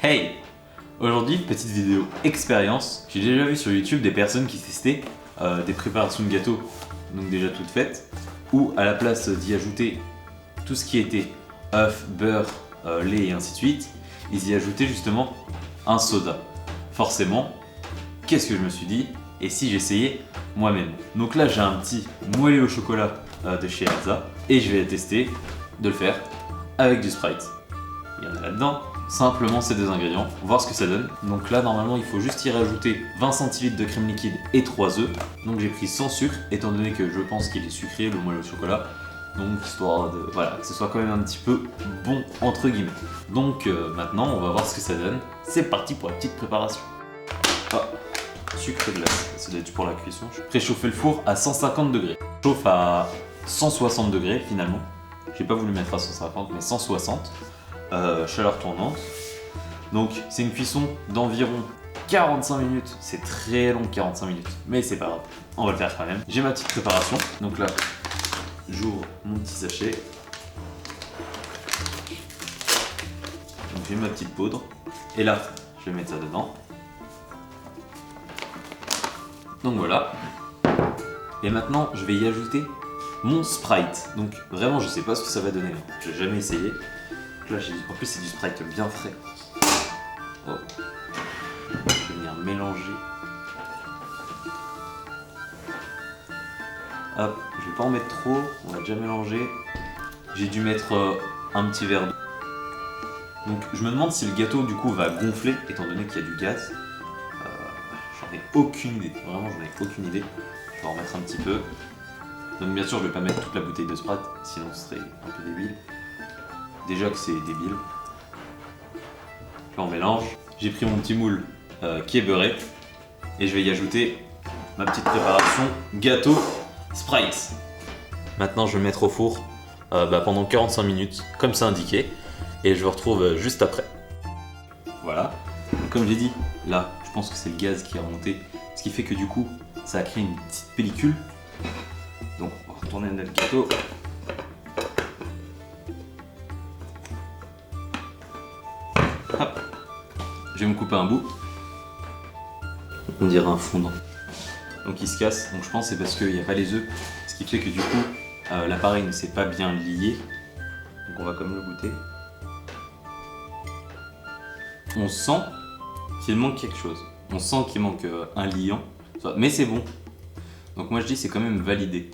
Hey! Aujourd'hui, petite vidéo expérience. J'ai déjà vu sur YouTube des personnes qui testaient des préparations de gâteaux, donc déjà toutes faites, ou à la place d'y ajouter tout ce qui était œuf, beurre, lait et ainsi de suite, ils y ajoutaient justement un soda. Forcément, qu'est-ce que je me suis dit? Et si j'essayais moi-même? Donc là, j'ai un petit moelleux au chocolat de chez Elsa, et je vais tester de le faire avec du Sprite. Il y en a là-dedans. Simplement ces deux ingrédients, voir ce que ça donne. Donc là normalement il faut juste y rajouter 20 centilitres de crème liquide et 3 œufs. Donc j'ai pris sans sucre étant donné que je pense qu'il est sucré le moelleux au chocolat. Donc histoire de voilà, que ce soit quand même un petit peu bon entre guillemets. Donc maintenant on va voir ce que ça donne. C'est parti pour la petite préparation. Ah, sucre glace, ça doit être pour la cuisson. Je préchauffer le four à 150 degrés. Je chauffe à 160 degrés finalement. J'ai pas voulu mettre à 150 mais 160. Chaleur tournante. Donc c'est une cuisson d'environ 45 minutes. C'est très long 45 minutes, mais c'est pas grave, on va le faire quand même. J'ai ma petite préparation. Donc là, j'ouvre mon petit sachet. Donc j'ai ma petite poudre. Et là, je vais mettre ça dedans. Donc voilà. Et maintenant, je vais y ajouter mon Sprite. Donc vraiment, je sais pas ce que ça va donner. J'ai jamais essayé. Là, en plus c'est du Sprite bien frais. Oh. Je vais venir mélanger. Hop, je vais pas en mettre trop, on va déjà mélanger. J'ai dû mettre un petit verre d'eau. Donc je me demande si le gâteau du coup va gonfler étant donné qu'il y a du gaz. J'en ai aucune idée, vraiment j'en ai aucune idée. Je vais en remettre un petit peu. Donc bien sûr je vais pas mettre toute la bouteille de Sprite, sinon ce serait un peu débile. Déjà que c'est débile. Là on mélange. J'ai pris mon petit moule qui est beurré et je vais y ajouter ma petite préparation gâteau Sprite. Maintenant je vais mettre au four pendant 45 minutes comme c'est indiqué et je vous retrouve juste après. Voilà. Comme j'ai dit, là je pense que c'est le gaz qui est remonté, ce qui fait que du coup ça a créé une petite pellicule. Donc on va retourner notre gâteau. Hop. Je vais me couper un bout. On dirait un fondant. Donc il se casse. Donc je pense que c'est parce qu'il n'y a pas les œufs. Ce qui fait que du coup l'appareil ne s'est pas bien lié. Donc on va quand même le goûter. On sent qu'il manque quelque chose. On sent qu'il manque un liant. Mais c'est bon. Donc moi je dis c'est quand même validé.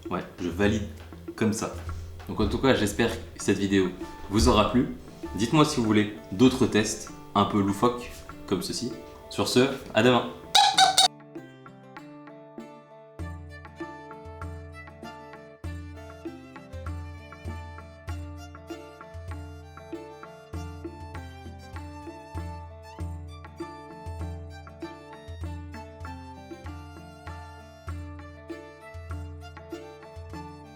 Ouais, je valide comme ça. Donc en tout cas j'espère que cette vidéo vous aura plu. Dites-moi si vous voulez d'autres tests un peu loufoques comme ceci. Sur ce, à demain!